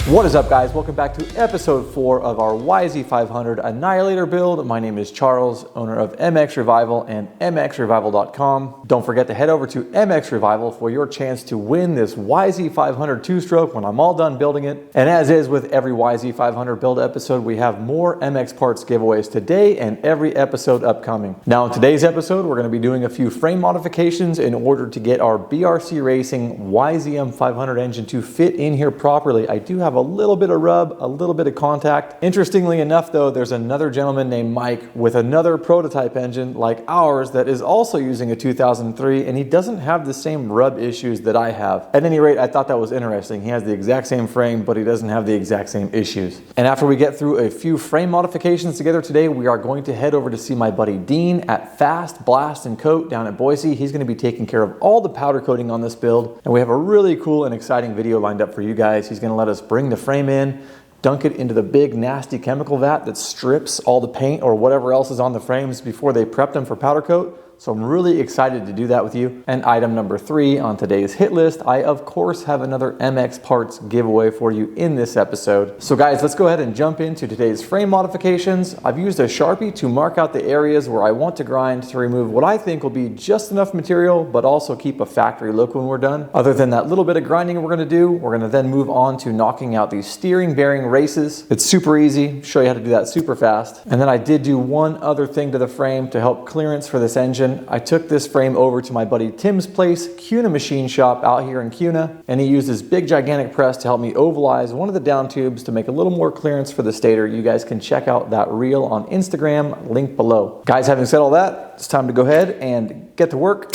What is up, guys? Welcome back to episode 4 of our YZ500 Annihilator build. My name is Charles, owner of mXrevival and mXrevival.com. Don't forget to head over to mXrevival for your chance to win this YZ500 two-stroke when I'm all done building it. And as is with every YZ500 build episode, we have more MX parts giveaways today and every episode upcoming. Now in today's episode, we're going to be doing a few frame modifications in order to get our BRC Racing YZM500 engine to fit in here properly. I do have a little bit of rub, a little bit of contact. Interestingly enough though, there's another gentleman named Mike with another prototype engine like ours that is also using a 2003, and he doesn't have the same rub issues that I have. At any rate, I thought that was interesting. He has the exact same frame, but he doesn't have the exact same issues. And after we get through a few frame modifications together today, we are going to head over to see my buddy Dean at Fast Blast and Coat down at Boise. He's going to be taking care of all the powder coating on this build, and we have a really cool and exciting video lined up for you guys. He's going to let us bring the frame in, dunk it into the big nasty chemical vat that strips all the paint or whatever else is on the frames before they prep them for powder coat. So I'm really excited to do that with you. And item number 3 on today's hit list, I of course have another MX parts giveaway for you in this episode. So guys, let's go ahead and jump into today's frame modifications. I've used a Sharpie to mark out the areas where I want to grind to remove what I think will be just enough material, but also keep a factory look when we're done. Other than that little bit of grinding we're gonna do, we're gonna then move on to knocking out these steering bearing races. It's super easy, show you how to do that super fast. And then I did do one other thing to the frame to help clearance for this engine. I took this frame over to my buddy Tim's place, Kuna Machine Shop out here in Kuna, and he used his big gigantic press to help me ovalize one of the down tubes to make a little more clearance for the stator. You guys can check out that reel on Instagram, link below. Guys, having said all that, it's time to go ahead and get to work.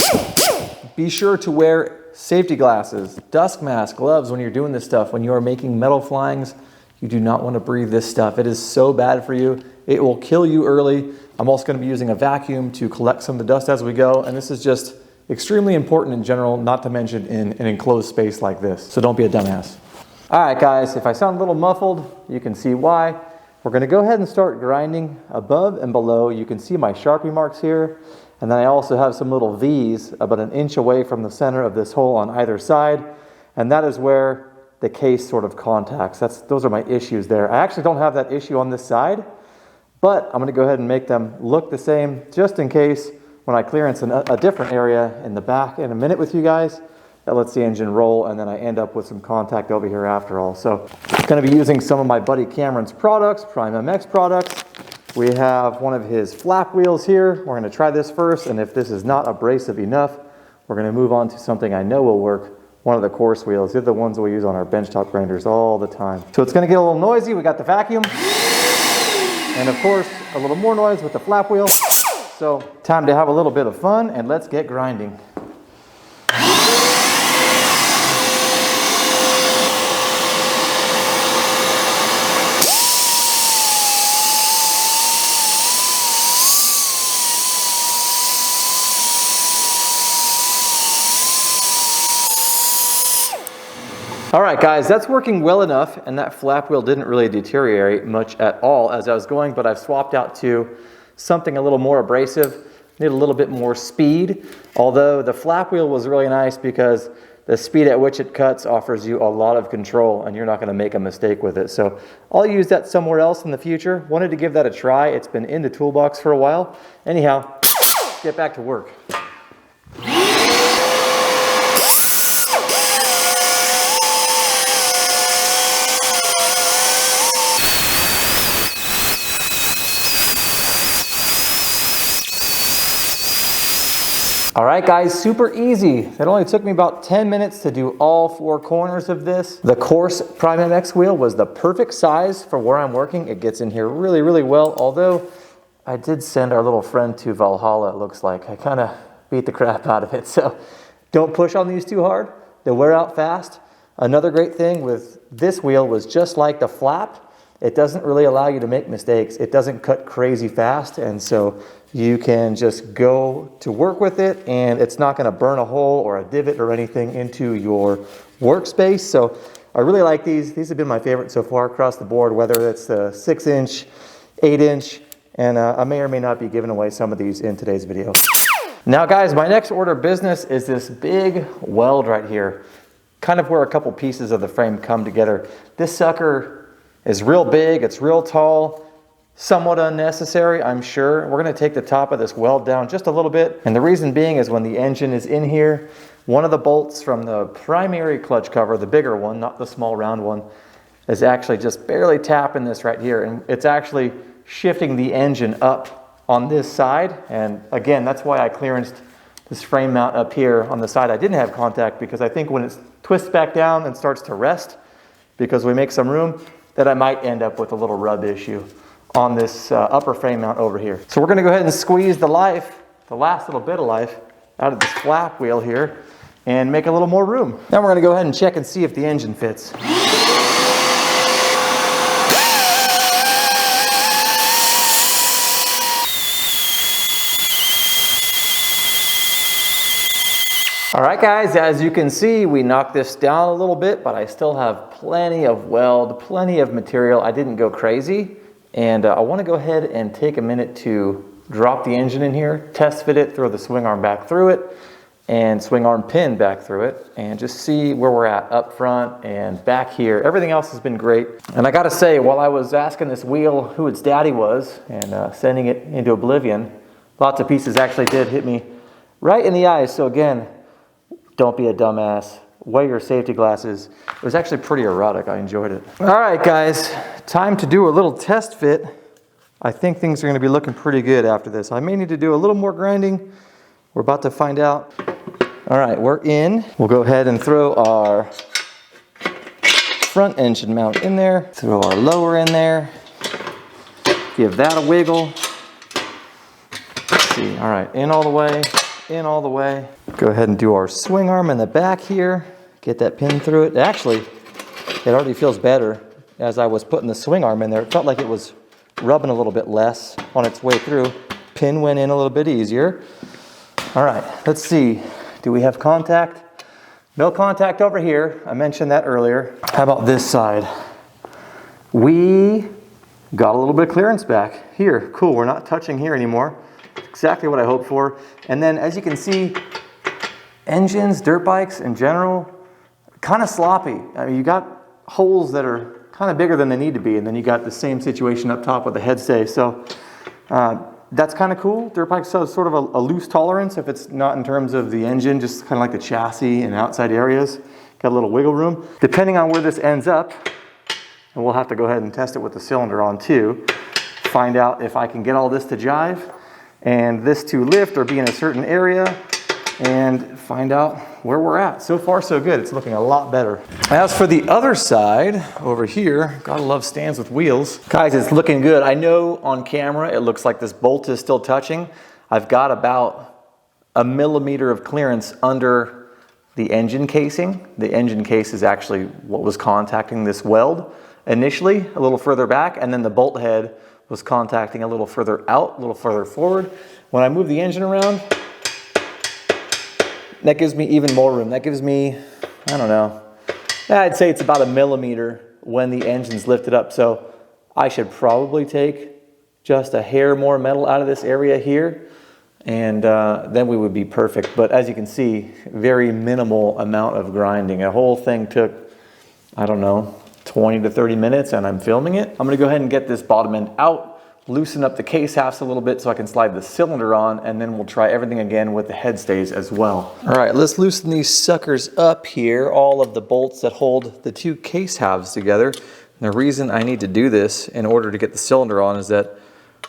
Be sure to wear safety glasses, dust mask, gloves when you're doing this stuff. When you are making metal flyings, you do not want to breathe this stuff. It is so bad for you. It will kill you early. I'm also going to be using a vacuum to collect some of the dust as we go, and this is just extremely important in general, not to mention in an enclosed space like this. So don't be a dumbass. All right, guys, if I sound a little muffled, you can see why. We're going to go ahead and start grinding above and below. You can see my Sharpie marks here, and then I also have some little V's about an inch away from the center of this hole on either side, and that is where the case sort of contacts. Those are my issues there. I actually don't have that issue on this side, but I'm going to go ahead and make them look the same just in case when I clearance a different area in the back in a minute with you guys. That lets the engine roll, and then I end up with some contact over here after all. So I'm going to be using some of my buddy Cameron's products, Prime MX products. We have one of his flap wheels here. We're going to try this first, and if this is not abrasive enough, we're going to move on to something I know will work. One of the coarse wheels. They're the ones we use on our benchtop grinders all the time. So it's going to get a little noisy. We got the vacuum. And of course, a little more noise with the flap wheel. So time to have a little bit of fun, and let's get grinding. All right, guys, that's working well enough, and that flap wheel didn't really deteriorate much at all as I was going, but I've swapped out to something a little more abrasive, need a little bit more speed, although the flap wheel was really nice because the speed at which it cuts offers you a lot of control, and you're not going to make a mistake with it. So I'll use that somewhere else in the future. Wanted to give that a try. It's been in the toolbox for a while. Anyhow, get back to work. All right, guys, super easy. It only took me about 10 minutes to do all 4 corners of this. The coarse Prime MX wheel was the perfect size for where I'm working. It gets in here really, really well, although I did send our little friend to Valhalla, it looks like. I kind of beat the crap out of it, so don't push on these too hard. They wear out fast. Another great thing with this wheel was just like the flap, it doesn't really allow you to make mistakes. It doesn't cut crazy fast, and so you can just go to work with it, and it's not going to burn a hole or a divot or anything into your workspace. So I really like these. These have been my favorite so far across the board, whether it's the 6-inch, 8-inch, and I may or may not be giving away some of these in today's video. Now guys, my next order of business is this big weld right here. kind of where a couple pieces of the frame come together. This sucker is real big, it's real tall, somewhat unnecessary, I'm sure. We're gonna take the top of this weld down just a little bit. And the reason being is when the engine is in here, one of the bolts from the primary clutch cover, the bigger one, not the small round one, is actually just barely tapping this right here. And it's actually shifting the engine up on this side. And again, that's why I clearanced this frame mount up here on the side I didn't have contact, because I think when it twists back down and starts to rest, because we make some room, that I might end up with a little rub issue on this upper frame mount over here. So we're gonna go ahead and squeeze the life, the last little bit of life, out of this flap wheel here and make a little more room. Now we're gonna go ahead and check and see if the engine fits. All right guys, as you can see, we knocked this down a little bit, but I still have plenty of weld, plenty of material. I didn't go crazy. And I wanna go ahead and take a minute to drop the engine in here, test fit it, throw the swing arm back through it, and swing arm pin back through it, and just see where we're at up front and back here. Everything else has been great. And I gotta say, while I was asking this wheel who its daddy was and sending it into oblivion, lots of pieces actually did hit me right in the eyes. So again, don't be a dumbass. Wear your safety glasses. It was actually pretty erotic. I enjoyed it. All right, guys, time to do a little test fit. I think things are gonna be looking pretty good after this. I may need to do a little more grinding. We're about to find out. All right, we're in. We'll go ahead and throw our front engine mount in there. Throw our lower in there. Give that a wiggle. Let's see, all right, in all the way. In all the way. Go ahead and do our swing arm in the back here. Get that pin through it. Actually, it already feels better. As I was putting the swing arm in there, it felt like it was rubbing a little bit less on its way through. Pin went in a little bit easier. All right, let's see. Do we have contact? No contact over here. I mentioned that earlier. How about this side? We got a little bit of clearance back here. Cool, we're not touching here anymore. Exactly what I hoped for. And then as you can see, engines, dirt bikes in general, kind of sloppy. I mean, you got holes that are kind of bigger than they need to be, and then you got the same situation up top with the head stay. So that's kind of cool. Dirt bikes have sort of a loose tolerance if it's not in terms of the engine, just kind of like the chassis and outside areas. Got a little wiggle room. Depending on where this ends up, and we'll have to go ahead and test it with the cylinder on too, find out if I can get all this to jive and this to lift or be in a certain area, and find out where we're at. So far, so good. It's looking a lot better. As for the other side, over here, gotta love stands with wheels. Guys, it's looking good. I know on camera it looks like this bolt is still touching. I've got about 1 millimeter of clearance under the engine casing. The engine case is actually what was contacting this weld initially, a little further back, and then the bolt head was contacting a little further out, a little further forward. When I move the engine around, that gives me even more room. That gives me, I don't know, I'd say it's about 1 millimeter when the engine's lifted up. So I should probably take just a hair more metal out of this area here, and then we would be perfect. But as you can see, very minimal amount of grinding. The whole thing took, I don't know, 20 to 30 minutes, and I'm filming it. I'm gonna go ahead and get this bottom end out, loosen up the case halves a little bit so I can slide the cylinder on, and then we'll try everything again with the head stays as well. All right, let's loosen these suckers up here, all of the bolts that hold the two case halves together. And the reason I need to do this in order to get the cylinder on is that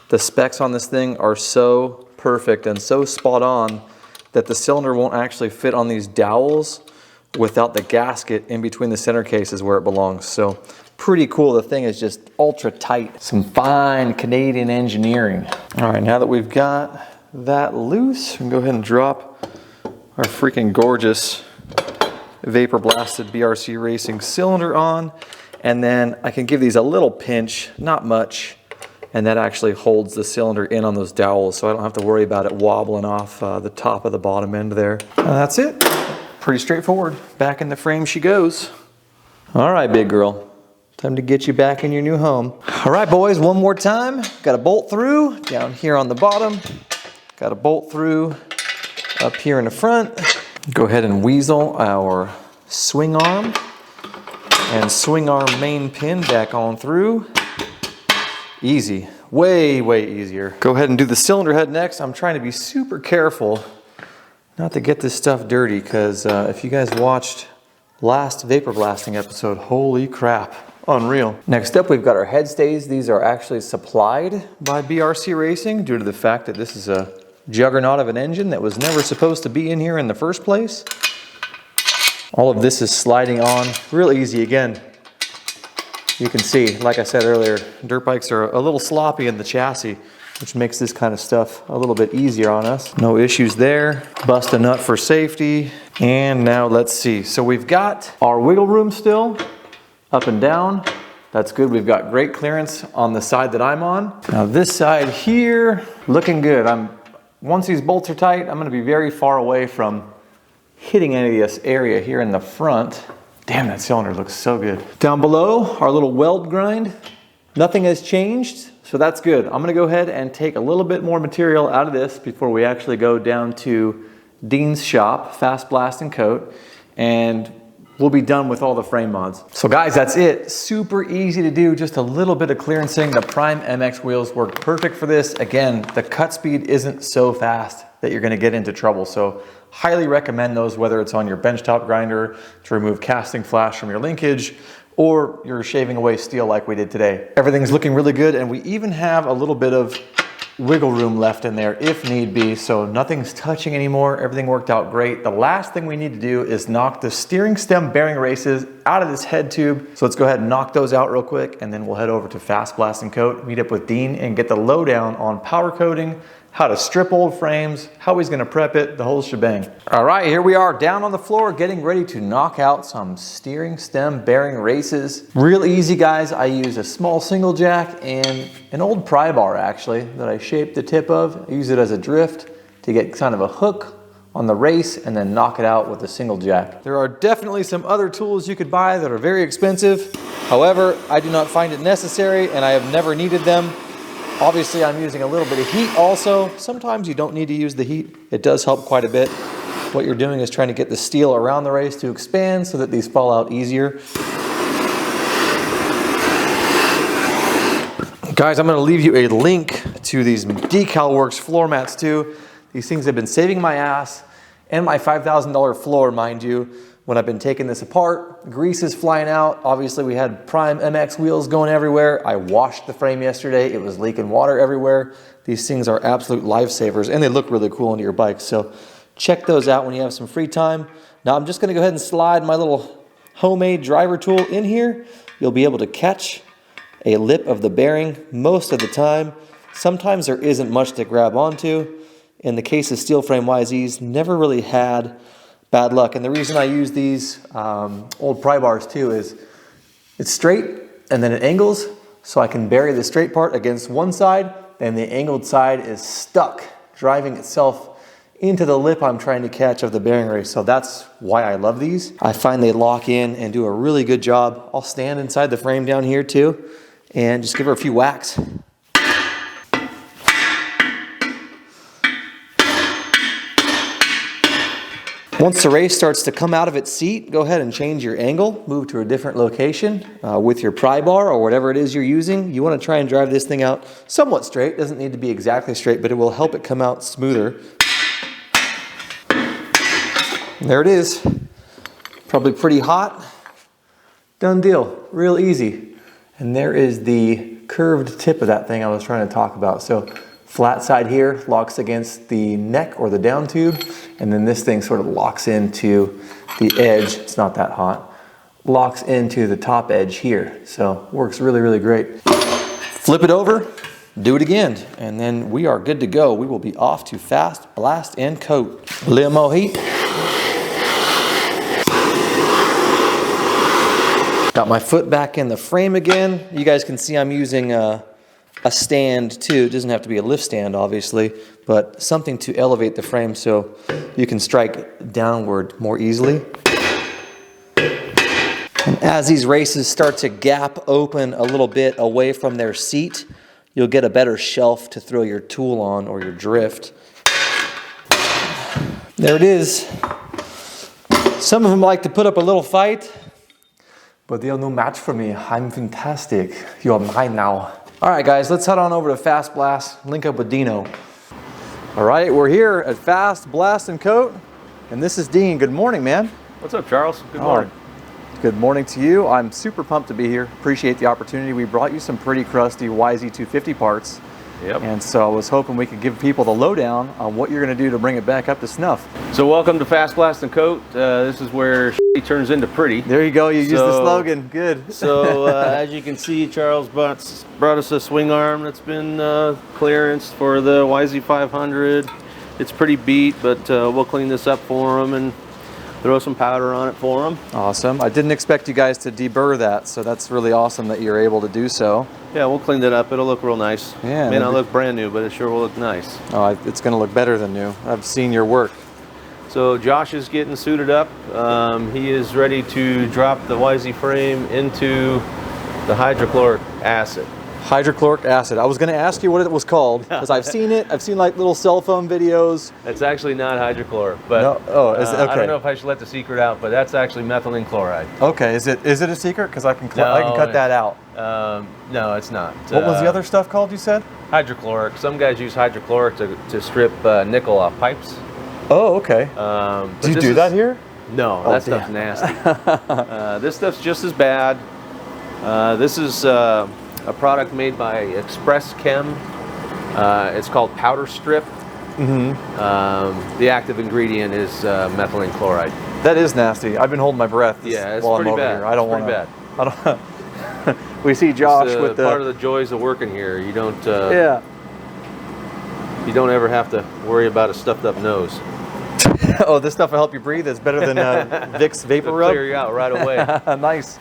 the specs on this thing are so perfect and so spot on that the cylinder won't actually fit on these dowels without the gasket in between the center cases where it belongs. So pretty cool. The thing is just ultra tight. Some fine Canadian engineering. All right, now that we've got that loose, we can go ahead and drop our freaking gorgeous vapor blasted BRC Racing cylinder on. And then I can give these a little pinch, not much, and that actually holds the cylinder in on those dowels, so I don't have to worry about it wobbling off the top of the bottom end there. That's it. Pretty straightforward. Back in the frame she goes. All right, big girl. Time to get you back in your new home. All right, boys, one more time. Got a bolt through down here on the bottom. Got a bolt through up here in the front. Go ahead and weasel our swing arm, and swing arm main pin back on through. Easy, way, way easier. Go ahead and do the cylinder head next. I'm trying to be super careful not to get this stuff dirty, because if you guys watched last vapor blasting episode, holy crap, unreal. Next up, we've got our head stays. These are actually supplied by BRC Racing due to the fact that this is a juggernaut of an engine that was never supposed to be in here in the first place. All of this is sliding on real easy. Again, you can see, like I said earlier, dirt bikes are a little sloppy in the chassis, which makes this kind of stuff a little bit easier on us. No issues there. Bust a nut for safety. And now let's see. So we've got our wiggle room still, up and down. That's good. We've got great clearance on the side that I'm on. Now this side here, looking good. Once these bolts are tight, I'm gonna be very far away from hitting any of this area here in the front. Damn, that cylinder looks so good. Down below, our little weld grind, nothing has changed, so that's good. I'm gonna go ahead and take a little bit more material out of this before we actually go down to Dean's shop, Fast Blast and Coat, and we'll be done with all the frame mods. So guys, that's it. Super easy to do, just a little bit of clearancing. The Prime MX wheels work perfect for this. Again, the cut speed isn't so fast that you're gonna get into trouble, so highly recommend those, whether it's on your benchtop grinder to remove casting flash from your linkage, or you're shaving away steel like we did today. Everything's looking really good, and we even have a little bit of wiggle room left in there if need be, so nothing's touching anymore. Everything worked out great. The last thing we need to do is knock the steering stem bearing races out of this head tube. So let's go ahead and knock those out real quick, and then we'll head over to Fast Blast and Coat, meet up with Dean, and get the lowdown on powder coating, how to strip old frames, how he's gonna prep it, the whole shebang. All right, here we are down on the floor getting ready to knock out some steering stem bearing races. Real easy, guys. I use a small single jack and an old pry bar actually that I shaped the tip of. I use it as a drift to get kind of a hook on the race and then knock it out with a single jack. There are definitely some other tools you could buy that are very expensive. However, I do not find it necessary and I have never needed them. Obviously, I'm using a little bit of heat also. Sometimes you don't need to use the heat. It does help quite a bit. What you're doing is trying to get the steel around the race to expand so that these fall out easier. Guys, I'm gonna leave you a link to these DecalWorks floor mats too. These things have been saving my ass and my $5,000 floor, mind you, when I've been taking this apart. Grease is flying out. Obviously, we had Prime MX wheels going everywhere. I washed the frame yesterday. It was leaking water everywhere. These things are absolute lifesavers, and they look really cool into your bike. So check those out when you have some free time. Now I'm just gonna go ahead and slide my little homemade driver tool in here. You'll be able to catch a lip of the bearing most of the time. Sometimes there isn't much to grab onto. In the case of steel frame YZs, never really had bad luck. And the reason I use these old pry bars too is it's straight and then it angles, so I can bury the straight part against one side and the angled side is stuck, driving itself into the lip I'm trying to catch of the bearing race. So that's why I love these. I find they lock in and do a really good job. I'll stand inside the frame down here too and just give her a few whacks. Once the race starts to come out of its seat, go ahead and change your angle, move to a different location with your pry bar or whatever it is you're using. You want to try and drive this thing out somewhat straight. It doesn't need to be exactly straight, but it will help it come out smoother. And there it is. Probably pretty hot. Done deal. Real easy. And there is the curved tip of that thing I was trying to talk about. So flat side here locks against the neck or the down tube, and then this thing sort of locks into the edge. It's not that hot. Locks into the top edge here. So works really, really great. Flip it over, do it again, and then we are good to go. We will be off to Fast Blast and Coat. Limo heat. Got my foot back in the frame again. You guys can see I'm using a stand too. It doesn't have to be a lift stand obviously, but something to elevate the frame so you can strike downward more easily. And as these races start to gap open a little bit away from their seat, you'll get a better shelf to throw your tool on or your drift. There it is. Some of them like to put up a little fight, but they are no match for me. I'm fantastic. You are mine now. All right, guys, let's head on over to Fast Blast, link up with Dino. All right, we're here at Fast Blast and Coat, and this is Dean. Good morning, man. What's up, Charles? Good morning. Good morning to you. I'm super pumped to be here. Appreciate the opportunity. We brought you some pretty crusty YZ250 parts. Yep. And so I was hoping we could give people the lowdown on what you're going to do to bring it back up to snuff. So welcome to Fast Blast and Coat. This is where turns into pretty. There you go. You used the slogan. Good. So as you can see, Charles brought us a swing arm that's been clearanced for the YZ500. It's pretty beat, but we'll clean this up for them and throw some powder on it for them. Awesome. I didn't expect you guys to deburr that, so that's really awesome that you're able to do so. Yeah, we'll clean that up. It'll look real nice. Yeah. It may not look brand new, but it sure will look nice. Oh, it's going to look better than new. I've seen your work. So Josh is getting suited up. He is ready to drop the YZ frame into the hydrochloric acid. Hydrochloric acid. I was going to ask you what it was called because I've seen it. I've seen like little cell phone videos. It's actually not hydrochloric, but no. Oh, is it? Okay. I don't know if I should let the secret out, but that's actually methylene chloride. Okay, is it a secret? Because I can cut that out. No, it's not. What was the other stuff called? You said hydrochloric. Some guys use hydrochloric to strip nickel off pipes. Oh, okay. Do you do that here? No, that stuff's nasty. This stuff's just as bad. This is a product made by Express Chem. It's called powder strip. Mm-hmm. The active ingredient is methylene chloride. That is nasty. I've been holding my breath. Yeah, it's pretty bad. Here. I don't want to. I don't. We see Josh with the part of the joys of working here. You don't. Yeah. You don't ever have to worry about a stuffed up nose. Oh, this stuff will help you breathe. It's better than Vicks Vapor Rub. Clear you out right away. Nice.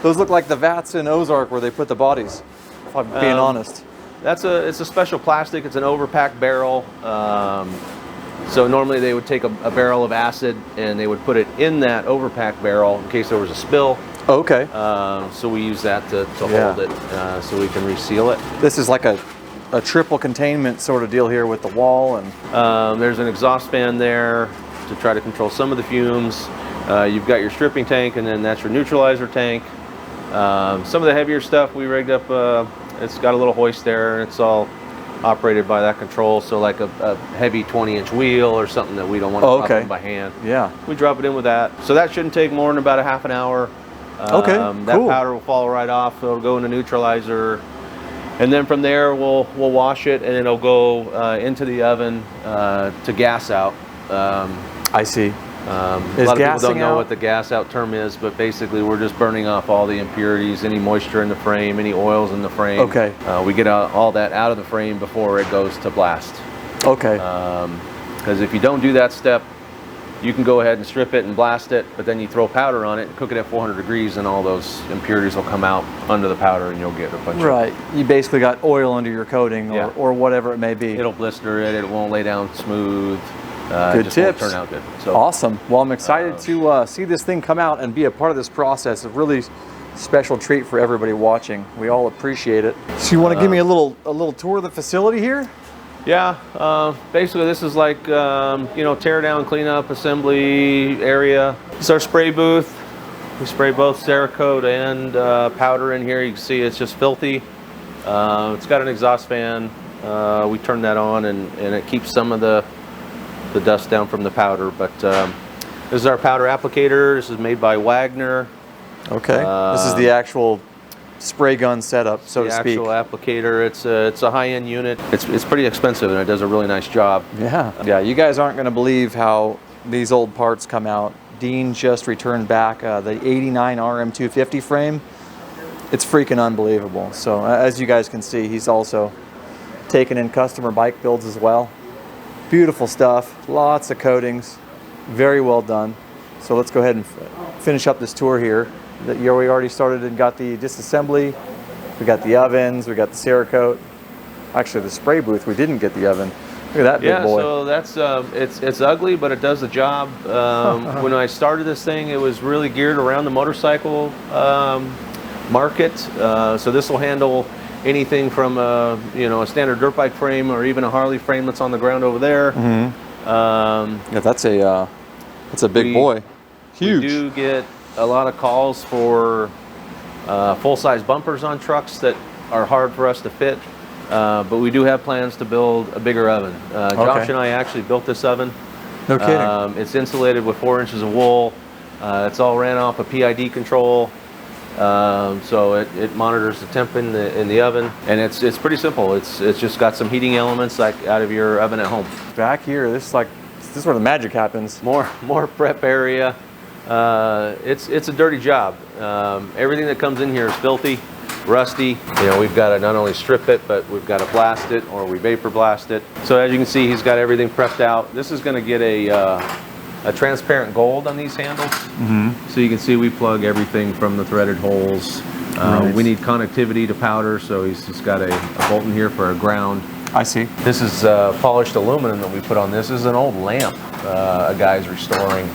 Those look like the vats in Ozark where they put the bodies, if I'm being honest. It's a special plastic. It's an overpack barrel. So normally they would take a barrel of acid and they would put it in that overpack barrel in case there was a spill. Okay. So we use that to hold it so we can reseal it. This is like a triple containment sort of deal here with the wall. And there's an exhaust fan there to try to control some of the fumes. You've got your stripping tank, and then that's your neutralizer tank. Some of the heavier stuff we rigged up, it's got a little hoist there, and it's all operated by that control. So like a heavy 20-inch wheel or something that we don't want to drop in by hand. Yeah. We drop it in with that. So that shouldn't take more than about a half an hour. That powder will fall right off. It'll go in the neutralizer. And then from there, we'll wash it, and it'll go into the oven to gas out. I see. A lot of people don't know what the gas out term is, but basically we're just burning off all the impurities, any moisture in the frame, any oils in the frame. Okay. We get all that out of the frame before it goes to blast. Okay. Because if you don't do that step, you can go ahead and strip it and blast it, but then you throw powder on it, cook it at 400 degrees, and all those impurities will come out under the powder, and you'll get a bunch Right. You basically got oil under your coating or whatever it may be. It'll blister it. It won't lay down smooth. Good just tips. Won't turn out good. So, awesome. Well, I'm excited to see this thing come out and be a part of this process. A really special treat for everybody watching. We all appreciate it. So you want to give me a little tour of the facility here? Yeah. Basically, this is like tear down, clean up, assembly area. It's our spray booth. We spray both Cerakote and powder in here. You can see it's just filthy. It's got an exhaust fan. We turn that on, and it keeps some of the dust down from the powder. But this is our powder applicator. This is made by Wagner. Okay. This is the actual spray gun setup, so to speak. The actual applicator. It's a high-end unit. It's pretty expensive, and it does a really nice job. Yeah. You guys aren't going to believe how these old parts come out. Dean just returned back the 89 RM250 frame. It's freaking unbelievable. So as you guys can see, he's also taken in customer bike builds as well. Beautiful stuff, lots of coatings, very well done. So let's go ahead and finish up this tour here. We already started and got the disassembly. We got the ovens, we got the Cerakote. Actually, the spray booth, we didn't get the oven. Look at that big boy. Yeah, so that's it's ugly, but it does the job. When I started this thing, it was really geared around the motorcycle market. So this will handle anything from a standard dirt bike frame or even a Harley frame that's on the ground over there. Mm-hmm. Yeah, that's a big boy. Huge. We do get a lot of calls for full-size bumpers on trucks that are hard for us to fit, but we do have plans to build a bigger oven. Josh and I actually built this oven. No kidding. It's insulated with 4 inches of wool. It's all ran off a PID control, so it monitors the temp in the oven, and it's pretty simple. It's just got some heating elements like out of your oven at home. Back here, this is where the magic happens. More prep area. It's a dirty job. Everything that comes in here is filthy, rusty. You know, we've got to not only strip it, but we've got to blast it, or we vapor blast it. So as you can see, he's got everything prepped out. This is going to get a transparent gold on these handles. So you can see we plug everything from the threaded holes. Right. We need connectivity to powder, so he's just got a bolt in here for a ground. I see. This is polished aluminum that we put on this. This is an old lamp a guy's restoring.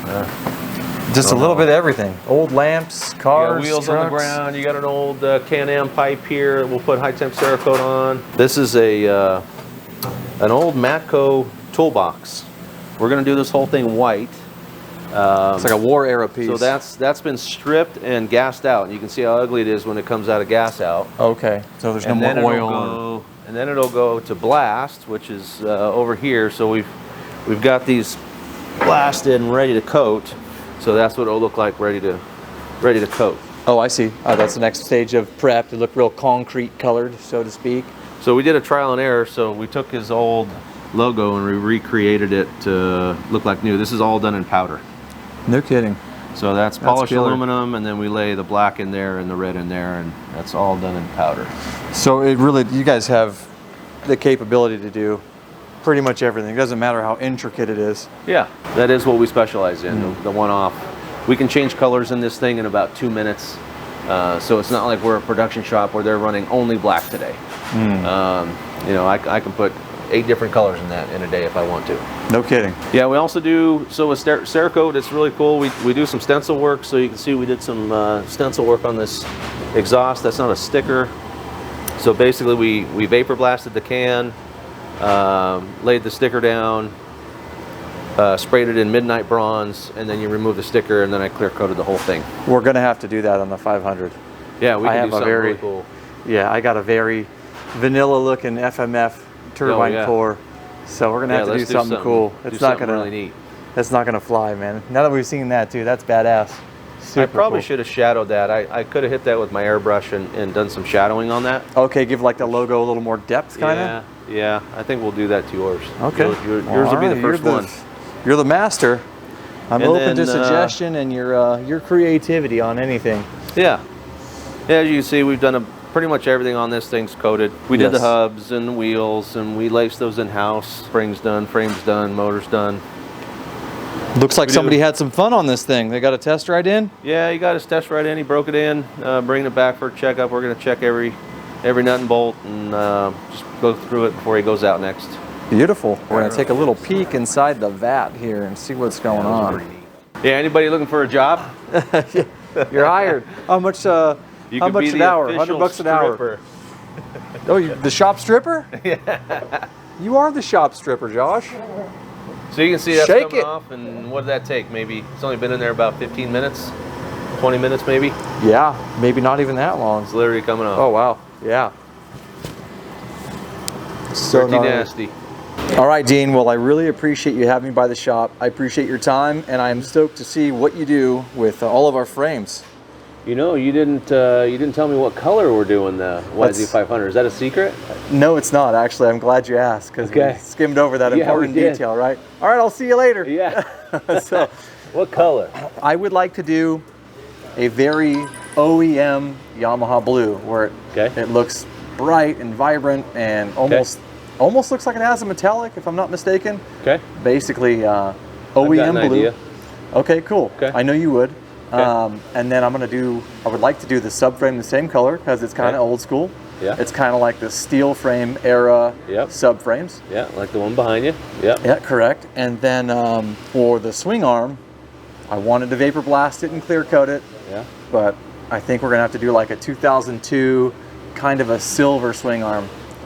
Just a little bit of everything. Old lamps, cars, wheels trucks. on the ground. You got an old Can-Am pipe here. We'll put high temp Cerakote on. This is an old Matco toolbox. We're going to do this whole thing white. It's like a war era piece. So that's been stripped and gassed out. And you can see how ugly it is when it comes out of gas out. Okay, so there's no more oil. And then it'll go to blast, which is over here. So we've got these blasted and ready to coat. So that's what it'll look like, ready to coat. Oh, I see. That's the next stage of prep to look real concrete colored, so to speak. So we did a trial and error. So we took his old logo and we recreated it to look like new. This is all done in powder. No kidding. So that's polished killer. aluminum, and then we lay the black in there and the red in there, and that's all done in powder. So it really, you guys have the capability to do pretty much everything. It doesn't matter how intricate it is. Yeah, that is what we specialize in, the one-off. We can change colors in this thing in about 2 minutes. So it's not like we're a production shop where they're running only black today. You know, I can put 8 different colors in that in a day if I want to. No kidding. Yeah, we also do, so with Cerakote, it's really cool. We do some stencil work, so you can see we did some stencil work on this exhaust. That's not a sticker. So basically we vapor blasted the can, laid the sticker down, sprayed it in midnight bronze, and then you remove the sticker, and then I clear coated the whole thing. We're gonna have to do that on the 500. Yeah, we can do something very really cool. Yeah, I got a very vanilla looking FMF turbine core, so we're gonna have to do something cool. It's not gonna really neat. That's not gonna fly, man. Now that we've seen that too, that's badass. Super I probably cool. should have shadowed that. I could have hit that with my airbrush and done some shadowing on that. Okay, give like the logo a little more depth, kind of. Yeah. I think we'll do that to yours. Okay. Yours will be the first one. You're the master. I'm And open to then, suggestion and your creativity on anything. Yeah. As you can see, we've done pretty much everything on this thing's coated. We did the Yes. hubs and the wheels, and we laced those in-house. Springs done, frames done, motors done. Looks like somebody had some fun on this thing. They got a test right in? Yeah, he got his test right in. He broke it in, bringing it back for a checkup. We're going to check every nut and bolt and just go through it before he goes out next. Beautiful. We're going to take a little peek inside the vat here and see what's going on. Yeah, anybody looking for a job? You're hired. How much? How much an hour? $100 an hour. Oh, you, the shop stripper? Yeah. You are the shop stripper, Josh. So you can see that's Shake coming it. off, and what did that take? Maybe it's only been in there about 15 minutes, 20 minutes maybe. Yeah, maybe not even that long. It's literally coming off. Oh wow, yeah. So Pretty nasty. All right, Dean. Well, I really appreciate you having me by the shop. I appreciate your time, and I'm stoked to see what you do with all of our frames. You know, you didn't tell me what color we're doing the YZ500. Is that a secret? No, it's not. Actually, I'm glad you asked because we skimmed over that important detail, right? All right, I'll see you later. Yeah. So, what color? I would like to do a very OEM Yamaha blue, where it looks bright and vibrant and almost looks like it has a metallic, if I'm not mistaken. Okay. Basically, OEM blue. Idea. Okay, cool. Okay. I know you would. And then I would like to do the subframe the same color because it's kind of old school. Yeah. It's kind of like the steel frame era subframes. Yeah, like the one behind you. Yeah. Yeah, correct. And then for the swing arm, I wanted to vapor blast it and clear coat it. Yeah. But I think we're gonna have to do like a 2002 kind of a silver swing arm.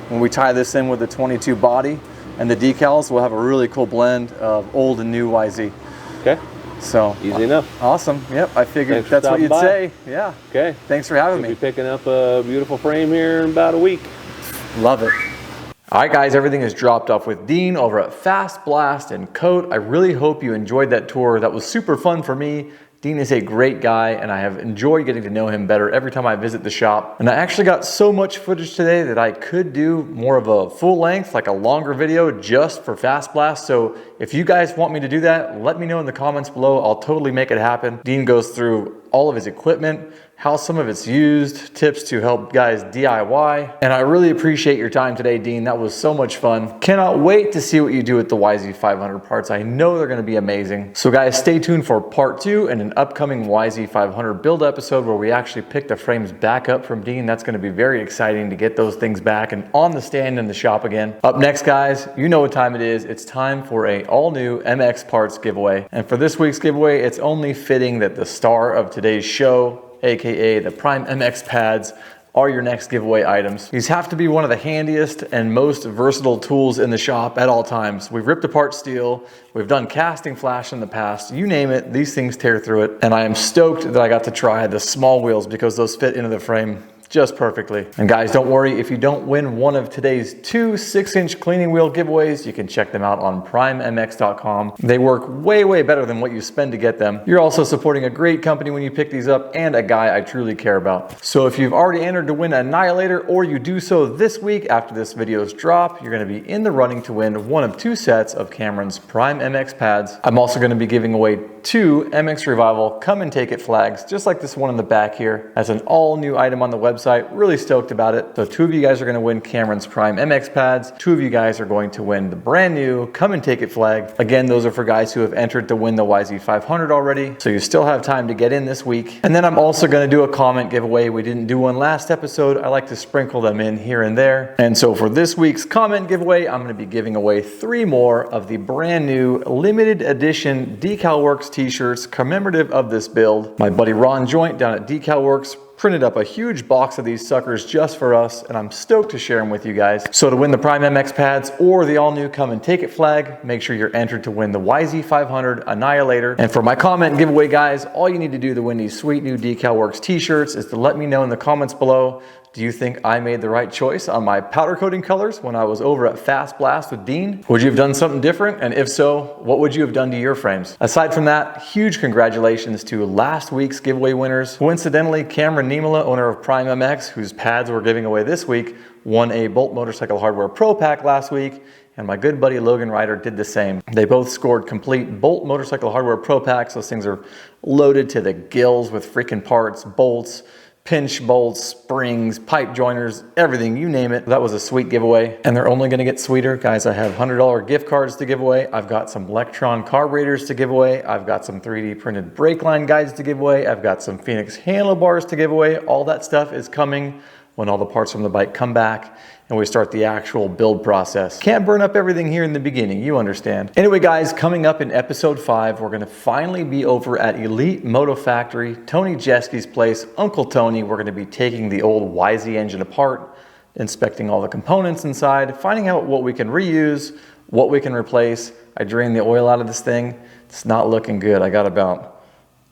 When we tie this in with the 22 body and the decals, we'll have a really cool blend of old and new YZ. Okay. So easy enough. Awesome. Yep, I figured Thanks that's what you'd by. say. Yeah. Okay. Thanks for having me. We'll be picking up a beautiful frame here in about a week. Love it. All right, guys, everything is dropped off with Dean over at Fast Blast and Coat. I really hope you enjoyed that tour. That was super fun for me. Dean is a great guy, and I have enjoyed getting to know him better every time I visit the shop. And I actually got so much footage today that I could do more of a full length, like a longer video just for Fast Blast. So if you guys want me to do that, let me know in the comments below. I'll totally make it happen. Dean goes through all of his equipment, how some of it's used, tips to help guys DIY. And I really appreciate your time today, Dean. That was so much fun. Cannot wait to see what you do with the YZ500 parts. I know they're gonna be amazing. So guys, stay tuned for part 2 and an upcoming YZ500 build episode where we actually pick the frames back up from Dean. That's gonna be very exciting to get those things back and on the stand in the shop again. Up next, guys, you know what time it is. It's time for a all new MX parts giveaway. And for this week's giveaway, it's only fitting that the star of today's show, aka the Prime MX pads, are your next giveaway items. These have to be one of the handiest and most versatile tools in the shop at all times. We've ripped apart steel, we've done casting flash in the past, you name it, these things tear through it. And I am stoked that I got to try the small wheels because those fit into the frame just perfectly. And guys, don't worry, if you don't win one of today's 2 6-inch cleaning wheel giveaways, you can check them out on primemx.com. They work way, way better than what you spend to get them. You're also supporting a great company when you pick these up and a guy I truly care about. So if you've already entered to win an Annihilator or you do so this week after this video's drop, you're gonna be in the running to win one of 2 sets of Cameron's Prime MX pads. I'm also gonna be giving away 2 mXrevival Come and Take It flags, just like this one in the back here. That's an all new item on the website. Really stoked about it. So 2 of you guys are going to win Cameron's Prime MX pads. 2 of you guys are going to win the brand new Come and Take It flag. Again, those are for guys who have entered to win the YZ500 already. So you still have time to get in this week. And then I'm also going to do a comment giveaway. We didn't do one last episode. I like to sprinkle them in here and there. And so for this week's comment giveaway, I'm going to be giving away 3 more of the brand new limited edition Decal Works t-shirts commemorative of this build. My buddy Ron Joint down at Decal Works printed up a huge box of these suckers just for us, and I'm stoked to share them with you guys. So to win the Prime MX pads or the all new Come and Take It flag, make sure you're entered to win the YZ500 Annihilator. And for my comment giveaway, guys, all you need to do to win these sweet new Decal Works t-shirts is to let me know in the comments below, do you think I made the right choice on my powder coating colors when I was over at Fast Blast with Dean? Would you have done something different? And if so, what would you have done to your frames? Aside from that, huge congratulations to last week's giveaway winners. Coincidentally, Cameron Niemela, owner of Prime MX, whose pads we're giving away this week, won a Bolt Motorcycle Hardware Pro Pack last week. And my good buddy Logan Ryder did the same. They both scored complete Bolt Motorcycle Hardware Pro Packs. Those things are loaded to the gills with freaking parts, bolts, pinch bolts, springs, pipe joiners, everything, you name it. That was a sweet giveaway, and they're only gonna get sweeter. Guys, I have $100 gift cards to give away. I've got some Electron carburetors to give away. I've got some 3D printed brake line guides to give away. I've got some Phoenix handlebars to give away. All that stuff is coming when all the parts from the bike come back and we start the actual build process. Can't burn up everything here in the beginning, you understand. Anyway guys, coming up in episode 5, we're gonna finally be over at Elite Moto Factory, Tony Jeski's place, Uncle Tony. We're gonna be taking the old YZ engine apart, inspecting all the components inside, finding out what we can reuse, what we can replace. I drained the oil out of this thing. It's not looking good. I got about,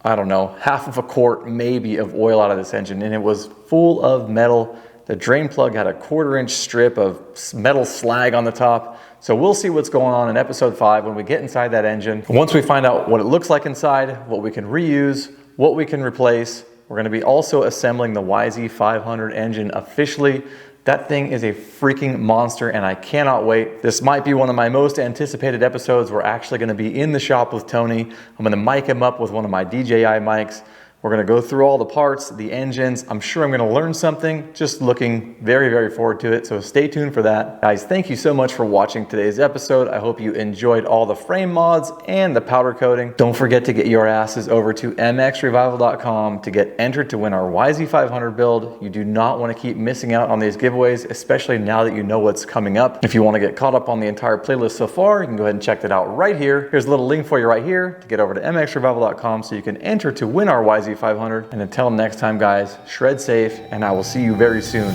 I don't know, half of a quart maybe of oil out of this engine, and it was full of metal. The drain plug had a 1/4-inch strip of metal slag on the top. So we'll see what's going on in episode 5 when we get inside that engine. Once we find out what it looks like inside, what we can reuse, what we can replace, we're gonna be also assembling the YZ500 engine officially. That thing is a freaking monster and I cannot wait. This might be one of my most anticipated episodes. We're actually gonna be in the shop with Tony. I'm gonna mic him up with one of my DJI mics. We're gonna go through all the parts, the engines. I'm sure I'm gonna learn something. Just looking very, very forward to it. So stay tuned for that. Guys, thank you so much for watching today's episode. I hope you enjoyed all the frame mods and the powder coating. Don't forget to get your asses over to mXrevival.com to get entered to win our YZ500 build. You do not wanna keep missing out on these giveaways, especially now that you know what's coming up. If you wanna get caught up on the entire playlist so far, you can go ahead and check that out right here. Here's a little link for you right here to get over to mXrevival.com so you can enter to win our YZ500. And until next time, guys, shred safe, and I will see you very soon.